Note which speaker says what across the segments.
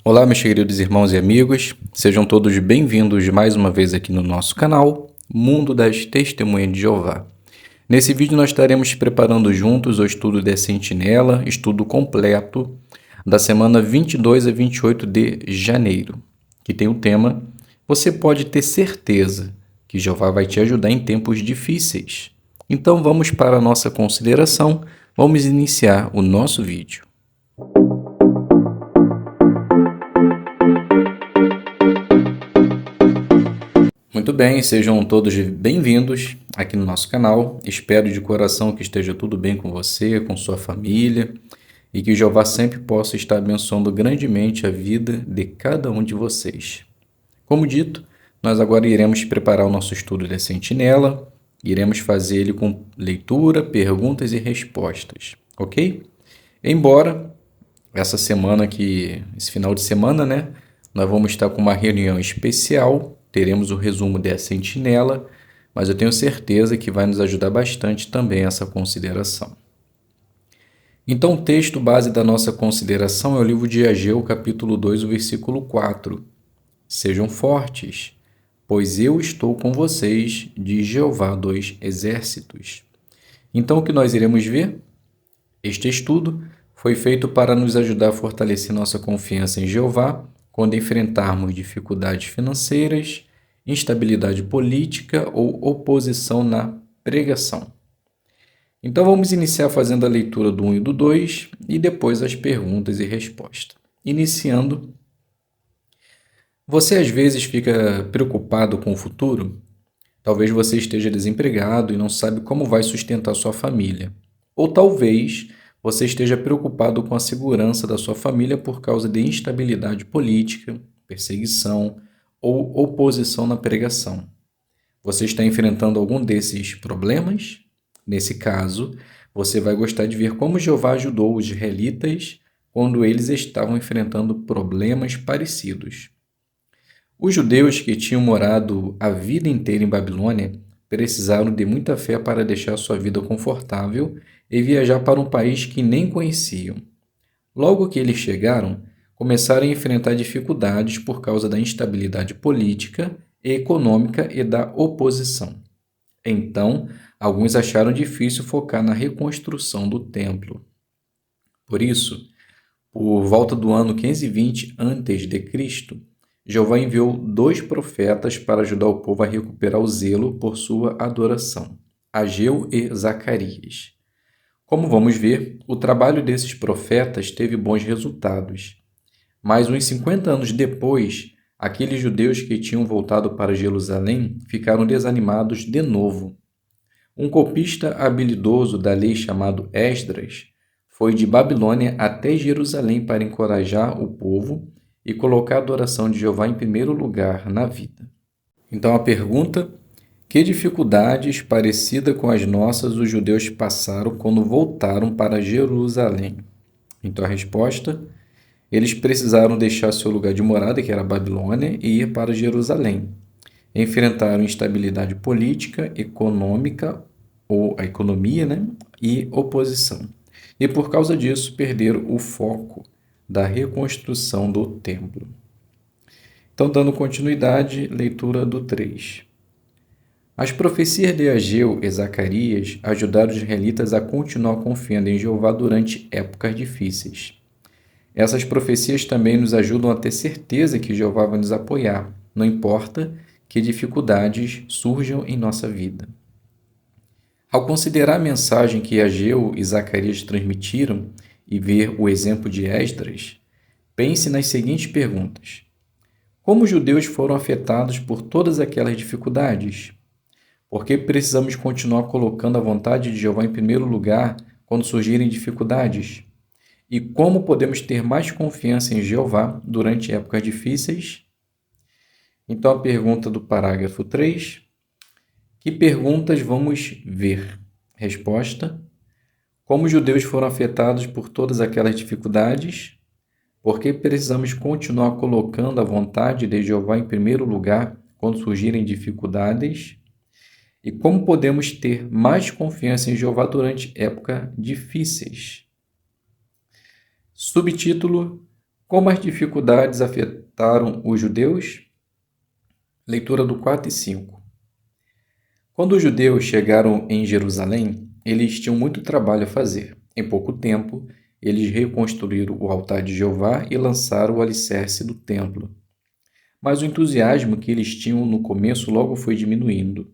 Speaker 1: Olá, meus queridos irmãos e amigos, sejam todos bem-vindos mais uma vez aqui no nosso canal, Mundo das Testemunhas de Jeová. Nesse vídeo nós estaremos preparando juntos o estudo da Sentinela, estudo completo, da semana 22 a 28 de janeiro, que tem o tema Você pode ter certeza que Jeová vai te ajudar em tempos difíceis. Então vamos para a nossa consideração, vamos iniciar o nosso vídeo. Muito bem, sejam todos bem-vindos aqui no nosso canal. Espero de coração que esteja tudo bem com você, com sua família e que Jeová sempre possa estar abençoando grandemente a vida de cada um de vocês. Como dito, nós agora iremos preparar o nosso estudo da Sentinela, iremos fazer ele com leitura, perguntas e respostas, ok? Embora esse final de semana, nós vamos estar com uma reunião especial, teremos o resumo da Sentinela, mas eu tenho certeza que vai nos ajudar bastante também essa consideração. Então, o texto base da nossa consideração é o livro de Ageu, capítulo 2, o versículo 4. Sejam fortes, pois eu estou com vocês, diz Jeová dos exércitos. Então, o que nós iremos ver? Este estudo foi feito para nos ajudar a fortalecer nossa confiança em Jeová quando enfrentarmos dificuldades financeiras, instabilidade política ou oposição na pregação. Então vamos iniciar fazendo a leitura do 1 e do 2 e depois as perguntas e respostas. Iniciando, você às vezes fica preocupado com o futuro? Talvez você esteja desempregado e não sabe como vai sustentar sua família. Ou talvez você esteja preocupado com a segurança da sua família por causa de instabilidade política, perseguição ou oposição na pregação. Você está enfrentando algum desses problemas? Nesse caso, você vai gostar de ver como Jeová ajudou os israelitas quando eles estavam enfrentando problemas parecidos. Os judeus que tinham morado a vida inteira em Babilônia precisaram de muita fé para deixar sua vida confortável e viajar para um país que nem conheciam. Logo que eles chegaram, começaram a enfrentar dificuldades por causa da instabilidade política e econômica e da oposição. Então, alguns acharam difícil focar na reconstrução do templo. Por isso, por volta do ano 520 a.C., Jeová enviou 2 profetas para ajudar o povo a recuperar o zelo por sua adoração, Ageu e Zacarias. Como vamos ver, o trabalho desses profetas teve bons resultados. Mas uns 50 anos depois, aqueles judeus que tinham voltado para Jerusalém ficaram desanimados de novo. Um copista habilidoso da lei chamado Esdras foi de Babilônia até Jerusalém para encorajar o povo e colocar a adoração de Jeová em primeiro lugar na vida. Então a pergunta: que dificuldades parecidas com as nossas os judeus passaram quando voltaram para Jerusalém? Então a resposta: eles precisaram deixar seu lugar de morada, que era a Babilônia, e ir para Jerusalém. Enfrentaram instabilidade política, econômica, ou a economia, e oposição. E por causa disso perderam o foco da reconstrução do templo. Então, dando continuidade, leitura do 3. As profecias de Ageu e Zacarias ajudaram os israelitas a continuar confiando em Jeová durante épocas difíceis. Essas profecias também nos ajudam a ter certeza que Jeová vai nos apoiar, não importa que dificuldades surjam em nossa vida. Ao considerar a mensagem que Ageu e Zacarias transmitiram e ver o exemplo de Esdras, pense nas seguintes perguntas. Como os judeus foram afetados por todas aquelas dificuldades? Por que precisamos continuar colocando a vontade de Jeová em primeiro lugar quando surgirem dificuldades? E como podemos ter mais confiança em Jeová durante épocas difíceis? Então, a pergunta do parágrafo 3. Que perguntas vamos ver? Resposta: como os judeus foram afetados por todas aquelas dificuldades? Por que precisamos continuar colocando a vontade de Jeová em primeiro lugar quando surgirem dificuldades? E como podemos ter mais confiança em Jeová durante épocas difíceis? Subtítulo: Como as dificuldades afetaram os judeus? Leitura do 4 e 5. Quando os judeus chegaram em Jerusalém, eles tinham muito trabalho a fazer. Em pouco tempo, eles reconstruíram o altar de Jeová e lançaram o alicerce do templo. Mas o entusiasmo que eles tinham no começo logo foi diminuindo.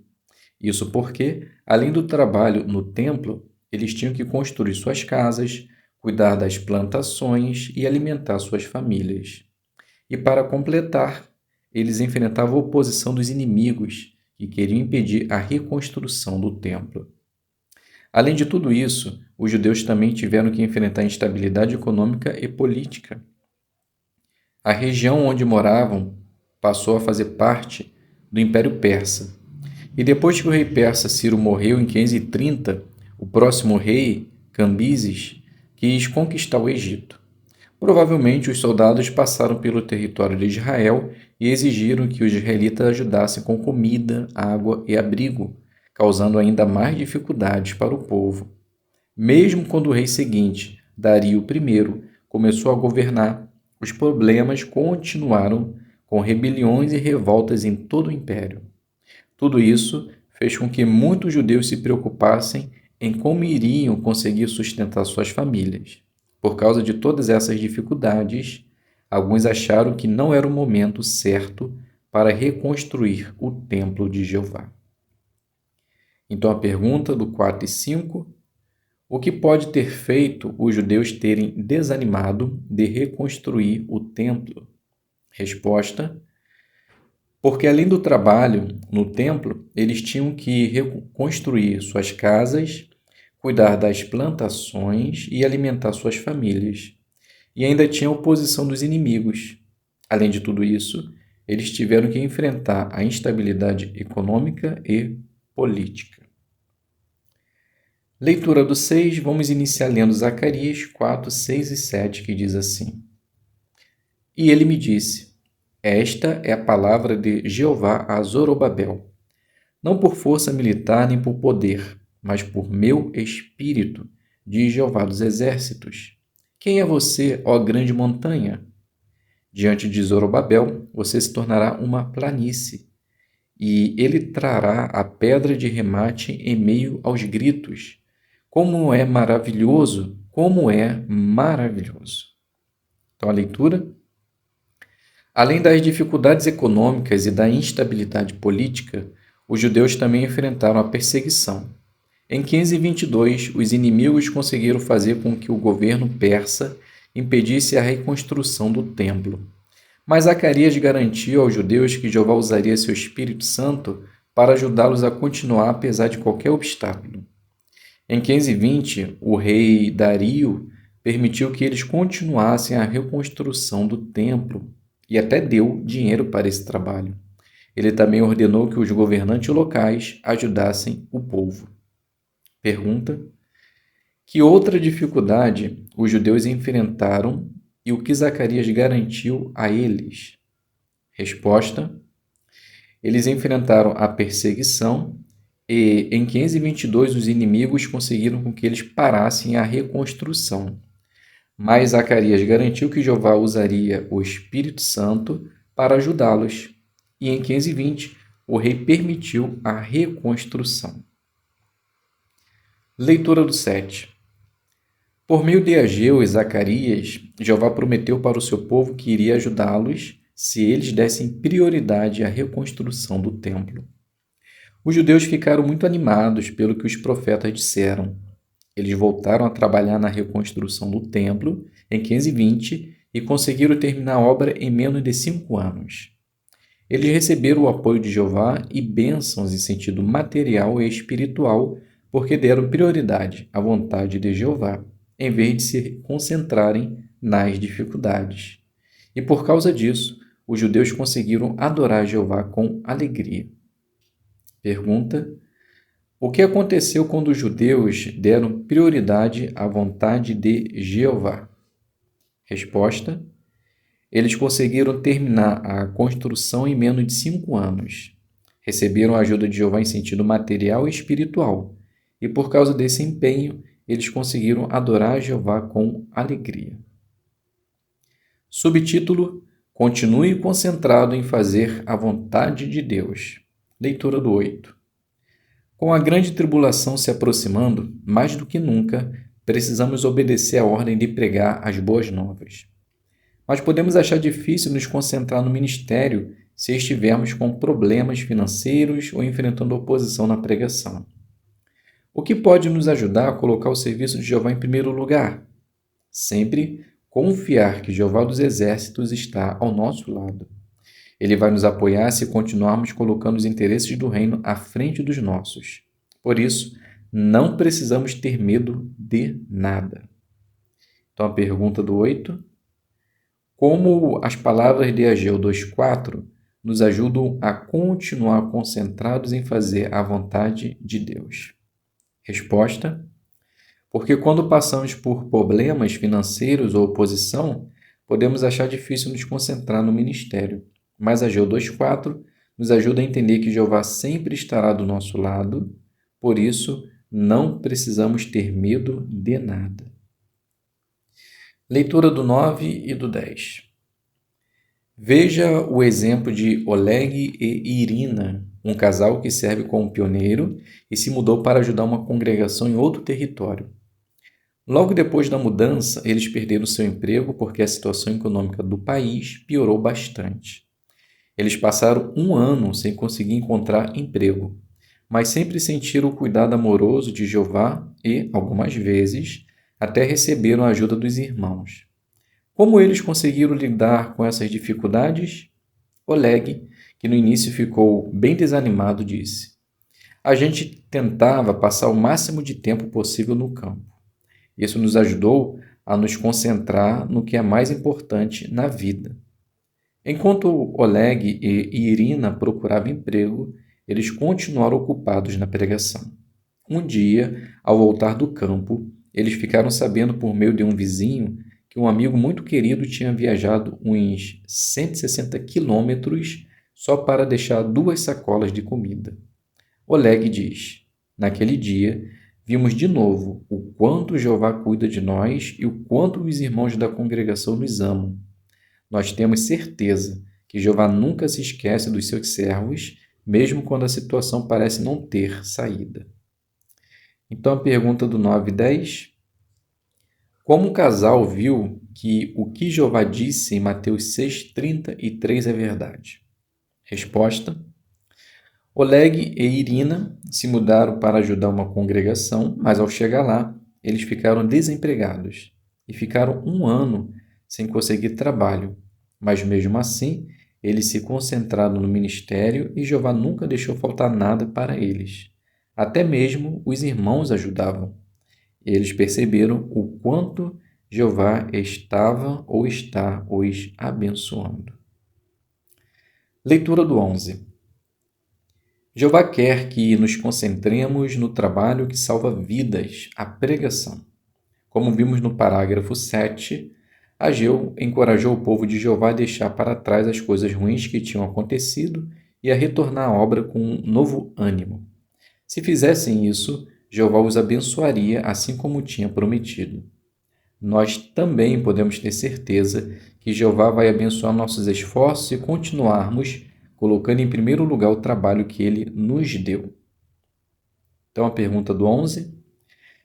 Speaker 1: Isso porque, além do trabalho no templo, eles tinham que construir suas casas, cuidar das plantações e alimentar suas famílias. E para completar, eles enfrentavam a oposição dos inimigos que queriam impedir a reconstrução do templo. Além de tudo isso, os judeus também tiveram que enfrentar instabilidade econômica e política. A região onde moravam passou a fazer parte do Império Persa. E depois que o rei persa Ciro morreu em 530, o próximo rei, Cambises, quis conquistar o Egito. Provavelmente os soldados passaram pelo território de Israel e exigiram que os israelitas ajudassem com comida, água e abrigo, causando ainda mais dificuldades para o povo. Mesmo quando o rei seguinte, Dario I, começou a governar, os problemas continuaram com rebeliões e revoltas em todo o império. Tudo isso fez com que muitos judeus se preocupassem em como iriam conseguir sustentar suas famílias. Por causa de todas essas dificuldades, alguns acharam que não era o momento certo para reconstruir o templo de Jeová. Então a pergunta do 4 e 5: o que pode ter feito os judeus terem desanimado de reconstruir o templo? Resposta: porque além do trabalho no templo, eles tinham que reconstruir suas casas, cuidar das plantações e alimentar suas famílias. E ainda tinha a oposição dos inimigos. Além de tudo isso, eles tiveram que enfrentar a instabilidade econômica e política. Leitura do 6, vamos iniciar lendo Zacarias 4, 6 e 7, que diz assim: E ele me disse: Esta é a palavra de Jeová a Zorobabel, não por força militar nem por poder, mas por meu espírito, diz Jeová dos exércitos. Quem é você, ó grande montanha? Diante de Zorobabel, você se tornará uma planície, e ele trará a pedra de remate em meio aos gritos. Como é maravilhoso, como é maravilhoso. Então, a leitura. Além das dificuldades econômicas e da instabilidade política, os judeus também enfrentaram a perseguição. Em 522, os inimigos conseguiram fazer com que o governo persa impedisse a reconstrução do templo. Mas Zacarias garantiu aos judeus que Jeová usaria seu Espírito Santo para ajudá-los a continuar apesar de qualquer obstáculo. Em 520, o rei Dario permitiu que eles continuassem a reconstrução do templo e até deu dinheiro para esse trabalho. Ele também ordenou que os governantes locais ajudassem o povo. Pergunta: que outra dificuldade os judeus enfrentaram e o que Zacarias garantiu a eles? Resposta: eles enfrentaram a perseguição e, em 522, os inimigos conseguiram com que eles parassem a reconstrução. Mas Zacarias garantiu que Jeová usaria o Espírito Santo para ajudá-los. E em 520, o rei permitiu a reconstrução. Leitura do 7. Por meio de Ageu e Zacarias, Jeová prometeu para o seu povo que iria ajudá-los se eles dessem prioridade à reconstrução do templo. Os judeus ficaram muito animados pelo que os profetas disseram. Eles voltaram a trabalhar na reconstrução do templo em 520 e conseguiram terminar a obra em menos de 5 anos. Eles receberam o apoio de Jeová e bênçãos em sentido material e espiritual porque deram prioridade à vontade de Jeová, em vez de se concentrarem nas dificuldades. E por causa disso, os judeus conseguiram adorar Jeová com alegria. Pergunta: o que aconteceu quando os judeus deram prioridade à vontade de Jeová? Resposta: eles conseguiram terminar a construção em menos de 5 anos. Receberam a ajuda de Jeová em sentido material e espiritual, e por causa desse empenho, eles conseguiram adorar Jeová com alegria. Subtítulo: Continue concentrado em fazer a vontade de Deus. Leitura do 8. Com a grande tribulação se aproximando, mais do que nunca, precisamos obedecer à ordem de pregar as boas novas. Mas podemos achar difícil nos concentrar no ministério se estivermos com problemas financeiros ou enfrentando oposição na pregação. O que pode nos ajudar a colocar o serviço de Jeová em primeiro lugar? Sempre confiar que Jeová dos Exércitos está ao nosso lado. Ele vai nos apoiar se continuarmos colocando os interesses do reino à frente dos nossos. Por isso, não precisamos ter medo de nada. Então, a pergunta do 8. Como as palavras de Ageu 2,4 nos ajudam a continuar concentrados em fazer a vontade de Deus? Resposta: porque quando passamos por problemas financeiros ou oposição, podemos achar difícil nos concentrar no ministério. Mas Ageu 2,4 nos ajuda a entender que Jeová sempre estará do nosso lado, por isso não precisamos ter medo de nada. Leitura do 9 e do 10. Veja o exemplo de Oleg e Irina, um casal que serve como pioneiro e se mudou para ajudar uma congregação em outro território. Logo depois da mudança, eles perderam seu emprego porque a situação econômica do país piorou bastante. Eles passaram um ano sem conseguir encontrar emprego, mas sempre sentiram o cuidado amoroso de Jeová e, algumas vezes, até receberam a ajuda dos irmãos. Como eles conseguiram lidar com essas dificuldades? Oleg, que no início ficou bem desanimado, disse: a gente tentava passar o máximo de tempo possível no campo. Isso nos ajudou a nos concentrar no que é mais importante na vida. Enquanto Oleg e Irina procuravam emprego, eles continuaram ocupados na pregação. Um dia, ao voltar do campo, eles ficaram sabendo por meio de um vizinho que um amigo muito querido tinha viajado uns 160 quilômetros só para deixar 2 sacolas de comida. Oleg diz: naquele dia, vimos de novo o quanto Jeová cuida de nós e o quanto os irmãos da congregação nos amam. Nós temos certeza que Jeová nunca se esquece dos seus servos, mesmo quando a situação parece não ter saída. Então, a pergunta do 9 e 10. Como o casal viu que o que Jeová disse em Mateus 6,33 é verdade? Resposta: Oleg e Irina se mudaram para ajudar uma congregação, mas ao chegar lá, eles ficaram desempregados e ficaram um ano sem conseguir trabalho. Mas mesmo assim, eles se concentraram no ministério e Jeová nunca deixou faltar nada para eles. Até mesmo os irmãos ajudavam. Eles perceberam o quanto Jeová estava ou está os abençoando. Leitura do 11. Jeová quer que nos concentremos no trabalho que salva vidas, a pregação. Como vimos no parágrafo 7, Ageu encorajou o povo de Jeová a deixar para trás as coisas ruins que tinham acontecido e a retornar à obra com um novo ânimo. Se fizessem isso, Jeová os abençoaria assim como tinha prometido. Nós também podemos ter certeza que Jeová vai abençoar nossos esforços e continuarmos colocando em primeiro lugar o trabalho que Ele nos deu. Então, a pergunta do 11.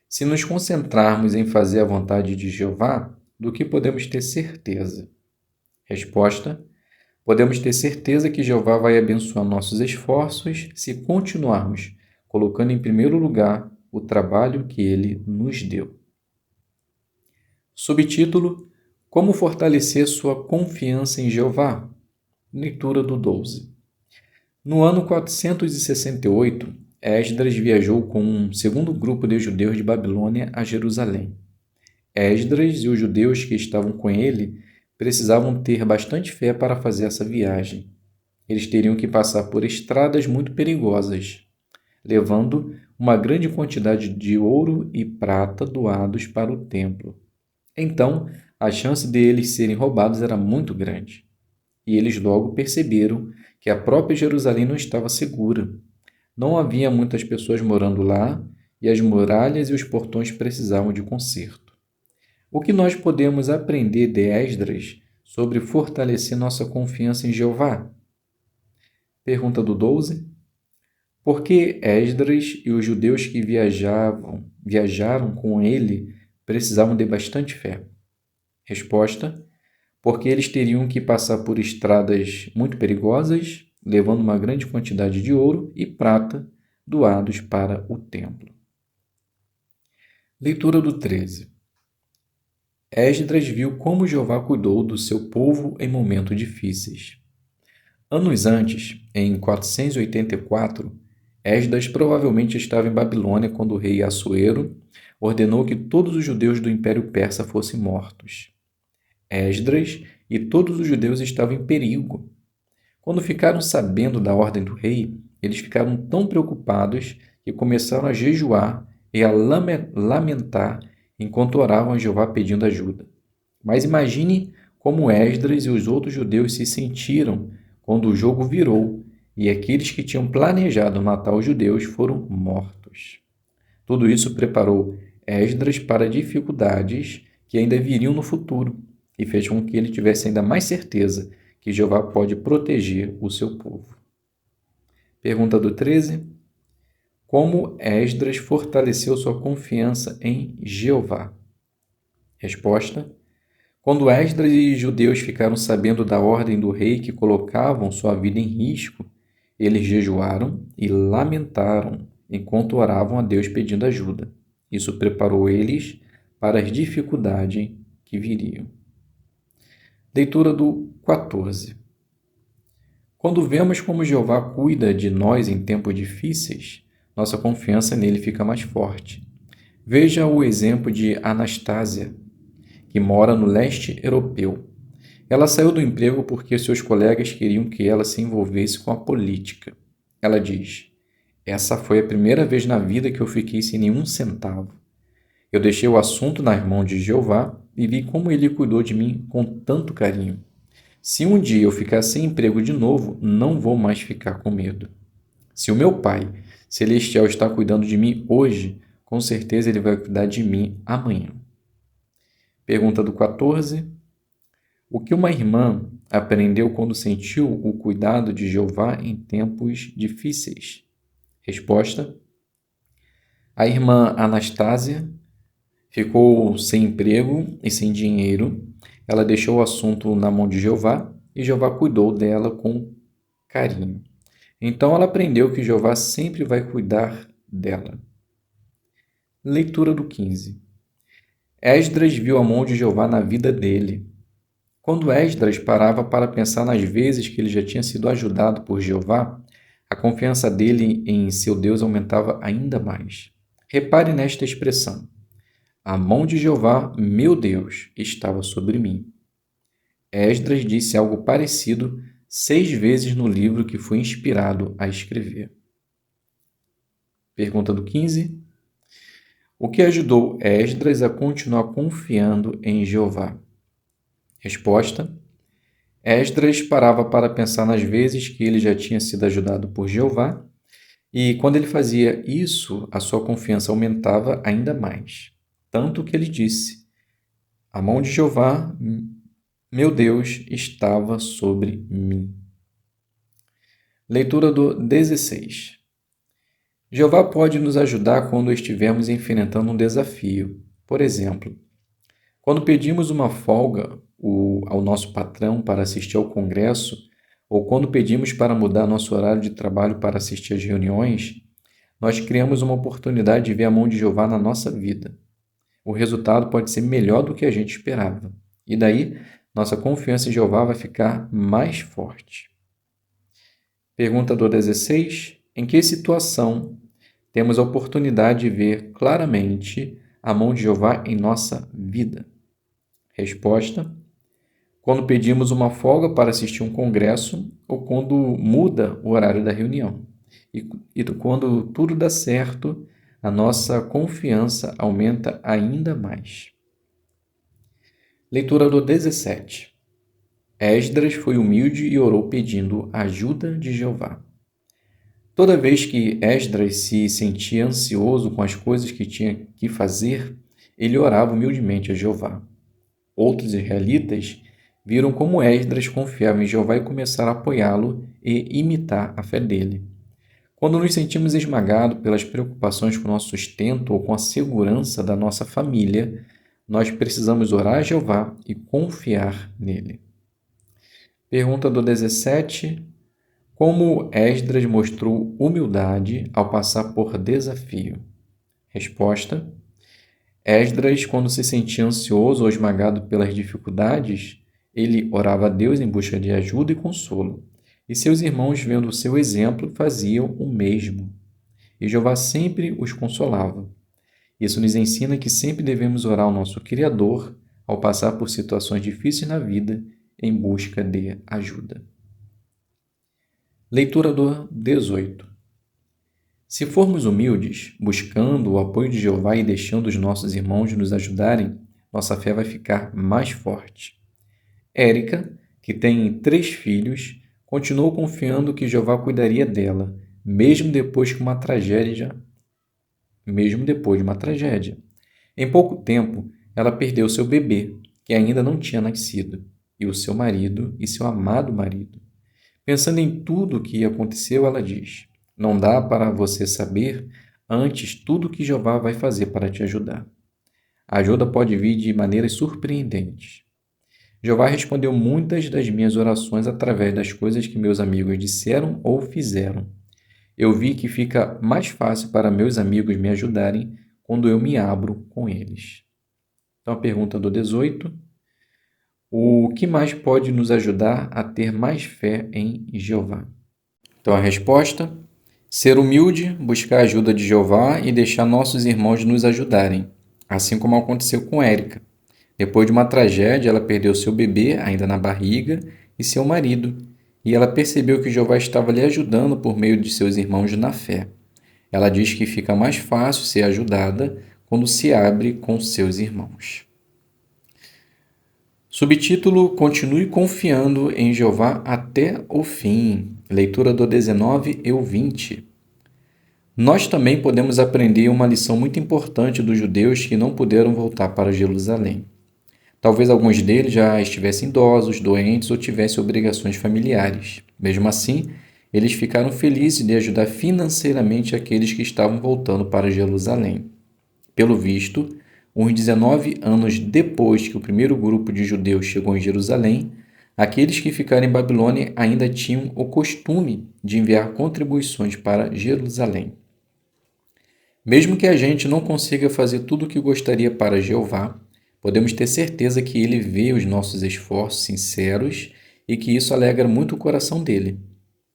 Speaker 1: Se nos concentrarmos em fazer a vontade de Jeová, do que podemos ter certeza? Resposta: podemos ter certeza que Jeová vai abençoar nossos esforços se continuarmos colocando em primeiro lugar o trabalho que Ele nos deu. Subtítulo: Como fortalecer sua confiança em Jeová? Leitura do 12. No ano 468, Esdras viajou com um segundo grupo de judeus de Babilônia a Jerusalém. Esdras e os judeus que estavam com ele precisavam ter bastante fé para fazer essa viagem. Eles teriam que passar por estradas muito perigosas, levando uma grande quantidade de ouro e prata doados para o templo. Então, a chance de eles serem roubados era muito grande. E eles logo perceberam que a própria Jerusalém não estava segura. Não havia muitas pessoas morando lá e as muralhas e os portões precisavam de conserto. O que nós podemos aprender de Esdras sobre fortalecer nossa confiança em Jeová? Pergunta do 12. Por que Esdras e os judeus que viajaram com ele precisavam de bastante fé? Resposta: porque eles teriam que passar por estradas muito perigosas, levando uma grande quantidade de ouro e prata doados para o templo. Leitura do 13. Esdras viu como Jeová cuidou do seu povo em momentos difíceis. Anos antes, em 484, Esdras provavelmente estava em Babilônia quando o rei Assuero ordenou que todos os judeus do Império Persa fossem mortos. Esdras e todos os judeus estavam em perigo. Quando ficaram sabendo da ordem do rei, eles ficaram tão preocupados que começaram a jejuar e a lamentar enquanto oravam a Jeová pedindo ajuda. Mas imagine como Esdras e os outros judeus se sentiram quando o jogo virou e aqueles que tinham planejado matar os judeus foram mortos. Tudo isso preparou Esdras para dificuldades que ainda viriam no futuro e fez com que ele tivesse ainda mais certeza que Jeová pode proteger o seu povo. Pergunta do 13. Como Esdras fortaleceu sua confiança em Jeová? Resposta: quando Esdras e os judeus ficaram sabendo da ordem do rei que colocavam sua vida em risco, eles jejuaram e lamentaram enquanto oravam a Deus pedindo ajuda. Isso preparou eles para as dificuldades que viriam. Leitura do 14. Quando vemos como Jeová cuida de nós em tempos difíceis, nossa confiança nele fica mais forte. Veja o exemplo de Anastásia, que mora no leste europeu. Ela saiu do emprego porque seus colegas queriam que ela se envolvesse com a política. Ela diz: essa foi a primeira vez na vida que eu fiquei sem nenhum centavo. Eu deixei o assunto nas mãos de Jeová e vi como ele cuidou de mim com tanto carinho. Se um dia eu ficar sem emprego de novo, não vou mais ficar com medo. Se o meu Pai Celestial está cuidando de mim hoje, com certeza ele vai cuidar de mim amanhã. Pergunta do 14. O que uma irmã aprendeu quando sentiu o cuidado de Jeová em tempos difíceis? Resposta: a irmã Anastásia ficou sem emprego e sem dinheiro. Ela deixou o assunto na mão de Jeová e Jeová cuidou dela com carinho. Então ela aprendeu que Jeová sempre vai cuidar dela. Leitura do 15. Esdras viu a mão de Jeová na vida dele. Quando Esdras parava para pensar nas vezes que ele já tinha sido ajudado por Jeová, a confiança dele em seu Deus aumentava ainda mais. Repare nesta expressão: a mão de Jeová, meu Deus, estava sobre mim. Esdras disse algo parecido 6 vezes no livro que foi inspirado a escrever. Pergunta do 15. O que ajudou Esdras a continuar confiando em Jeová? Resposta: Esdras parava para pensar nas vezes que ele já tinha sido ajudado por Jeová, e quando ele fazia isso, a sua confiança aumentava ainda mais. Tanto que ele disse: a mão de Jeová, meu Deus, estava sobre mim. Leitura do 16. Jeová pode nos ajudar quando estivermos enfrentando um desafio. Por exemplo, quando pedimos uma folga ao nosso patrão para assistir ao congresso, ou quando pedimos para mudar nosso horário de trabalho para assistir às reuniões, nós criamos uma oportunidade de ver a mão de Jeová na nossa vida. O resultado pode ser melhor do que a gente esperava. E daí, nossa confiança em Jeová vai ficar mais forte. Pergunta do 16. Em que situação temos a oportunidade de ver claramente a mão de Jeová em nossa vida? Resposta: quando pedimos uma folga para assistir um congresso ou quando muda o horário da reunião. E quando tudo dá certo, a nossa confiança aumenta ainda mais. Leitura do 17. Esdras foi humilde e orou pedindo ajuda de Jeová. Toda vez que Esdras se sentia ansioso com as coisas que tinha que fazer, ele orava humildemente a Jeová. Outros israelitas viram como Esdras confiava em Jeová e começaram a apoiá-lo e imitar a fé dele. Quando nos sentimos esmagados pelas preocupações com o nosso sustento ou com a segurança da nossa família, nós precisamos orar a Jeová e confiar nele. Pergunta do 17. Como Esdras mostrou humildade ao passar por desafio? Resposta: Esdras, quando se sentia ansioso ou esmagado pelas dificuldades, ele orava a Deus em busca de ajuda e consolo. E seus irmãos, vendo o seu exemplo, faziam o mesmo. E Jeová sempre os consolava. Isso nos ensina que sempre devemos orar ao nosso Criador ao passar por situações difíceis na vida em busca de ajuda. Leitura do 18. Se formos humildes, buscando o apoio de Jeová e deixando os nossos irmãos nos ajudarem, nossa fé vai ficar mais forte. Érica, que tem 3 filhos, continuou confiando que Jeová cuidaria dela, mesmo depois de uma tragédia. Em pouco tempo, ela perdeu seu bebê, que ainda não tinha nascido, e o seu marido e seu amado marido. Pensando em tudo o que aconteceu, ela diz: não dá para você saber antes tudo o que Jeová vai fazer para te ajudar. A ajuda pode vir de maneiras surpreendentes. Jeová respondeu muitas das minhas orações através das coisas que meus amigos disseram ou fizeram. Eu vi que fica mais fácil para meus amigos me ajudarem quando eu me abro com eles. Então, a pergunta do 18. O que mais pode nos ajudar a ter mais fé em Jeová? Então, a resposta: ser humilde, buscar a ajuda de Jeová e deixar nossos irmãos nos ajudarem, assim como aconteceu com Érica. Depois de uma tragédia, ela perdeu seu bebê, ainda na barriga, e seu marido, e ela percebeu que Jeová estava lhe ajudando por meio de seus irmãos na fé. Ela diz que fica mais fácil ser ajudada quando se abre com seus irmãos. Subtítulo: Continue confiando em Jeová até o fim. Leitura do 19 e o 20. Nós também podemos aprender uma lição muito importante dos judeus que não puderam voltar para Jerusalém. Talvez alguns deles já estivessem idosos, doentes ou tivessem obrigações familiares. Mesmo assim, eles ficaram felizes de ajudar financeiramente aqueles que estavam voltando para Jerusalém. Pelo visto, uns 19 anos depois que o primeiro grupo de judeus chegou em Jerusalém, aqueles que ficaram em Babilônia ainda tinham o costume de enviar contribuições para Jerusalém. Mesmo que a gente não consiga fazer tudo o que gostaria para Jeová, podemos ter certeza que Ele vê os nossos esforços sinceros e que isso alegra muito o coração dele.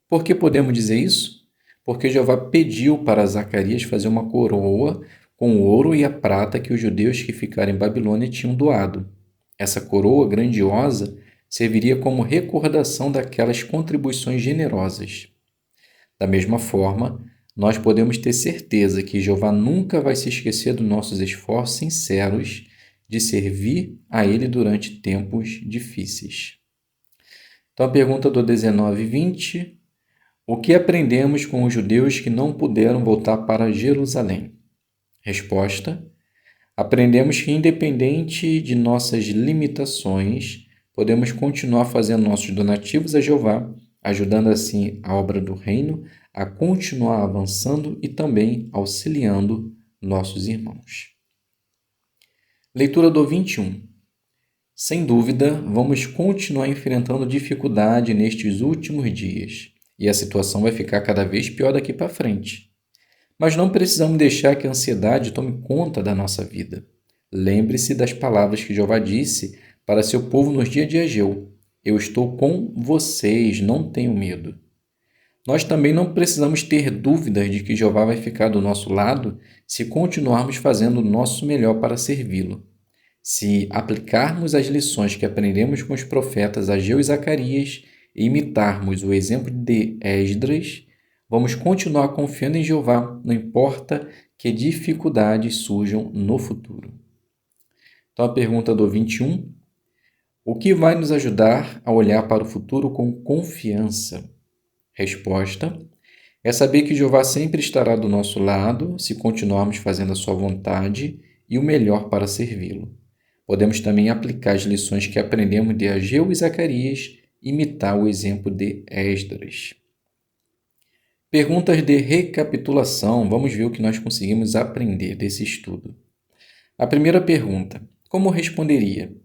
Speaker 1: Por que podemos dizer isso? Porque Jeová pediu para Zacarias fazer uma coroa com o ouro e a prata que os judeus que ficaram em Babilônia tinham doado. Essa coroa grandiosa serviria como recordação daquelas contribuições generosas. Da mesma forma, nós podemos ter certeza que Jeová nunca vai se esquecer dos nossos esforços sinceros de servir a Ele durante tempos difíceis. Então, a pergunta do 19 e 20. O que aprendemos com os judeus que não puderam voltar para Jerusalém? Resposta: aprendemos que, independente de nossas limitações, podemos continuar fazendo nossos donativos a Jeová, ajudando assim a obra do reino a continuar avançando e também auxiliando nossos irmãos. Leitura do 21. Sem dúvida, vamos continuar enfrentando dificuldade nestes últimos dias, e a situação vai ficar cada vez pior daqui para frente. Mas não precisamos deixar que a ansiedade tome conta da nossa vida. Lembre-se das palavras que Jeová disse para seu povo nos dias de Ageu: eu estou com vocês, não tenham medo. Nós também não precisamos ter dúvidas de que Jeová vai ficar do nosso lado se continuarmos fazendo o nosso melhor para servi-lo. Se aplicarmos as lições que aprendemos com os profetas Ageu e Zacarias e imitarmos o exemplo de Esdras, vamos continuar confiando em Jeová, não importa que dificuldades surjam no futuro. Então, a pergunta do 21. O que vai nos ajudar a olhar para o futuro com confiança? Resposta: é saber que Jeová sempre estará do nosso lado se continuarmos fazendo a sua vontade e o melhor para servi-lo. Podemos também aplicar as lições que aprendemos de Ageu e Zacarias e imitar o exemplo de Esdras. Perguntas de recapitulação. Vamos ver o que nós conseguimos aprender desse estudo. A primeira pergunta: como responderia?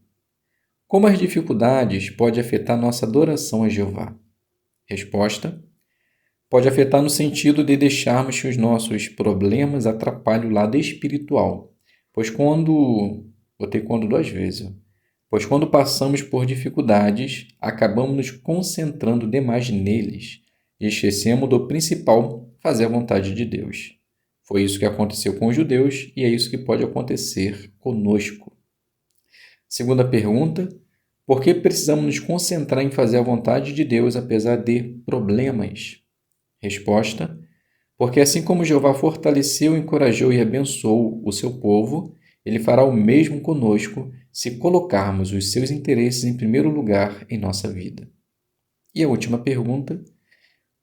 Speaker 1: Como as dificuldades podem afetar nossa adoração a Jeová? Resposta: pode afetar no sentido de deixarmos que os nossos problemas atrapalhem o lado espiritual, pois quando passamos por dificuldades, acabamos nos concentrando demais neles e esquecemos do principal, fazer a vontade de Deus. Foi isso que aconteceu com os judeus e é isso que pode acontecer conosco. Segunda pergunta: por que precisamos nos concentrar em fazer a vontade de Deus apesar de problemas? Resposta: porque assim como Jeová fortaleceu, encorajou e abençoou o seu povo, ele fará o mesmo conosco se colocarmos os seus interesses em primeiro lugar em nossa vida. E a última pergunta: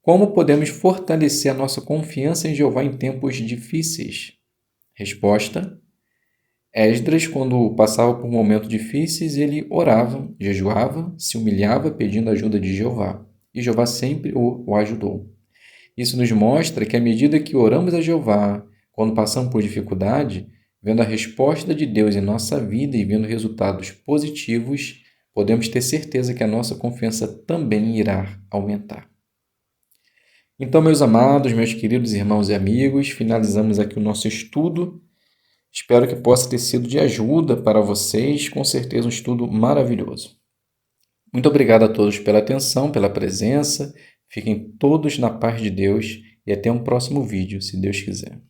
Speaker 1: como podemos fortalecer a nossa confiança em Jeová em tempos difíceis? Resposta: Esdras, quando passava por momentos difíceis, ele orava, jejuava, se humilhava pedindo a ajuda de Jeová, e Jeová sempre o ajudou. Isso nos mostra que à medida que oramos a Jeová, quando passamos por dificuldade, vendo a resposta de Deus em nossa vida e vendo resultados positivos, podemos ter certeza que a nossa confiança também irá aumentar. Então, meus amados, meus queridos irmãos e amigos, finalizamos aqui o nosso estudo. Espero que possa ter sido de ajuda para vocês, com certeza um estudo maravilhoso. Muito obrigado a todos pela atenção, pela presença. Fiquem todos na paz de Deus e até um próximo vídeo, se Deus quiser.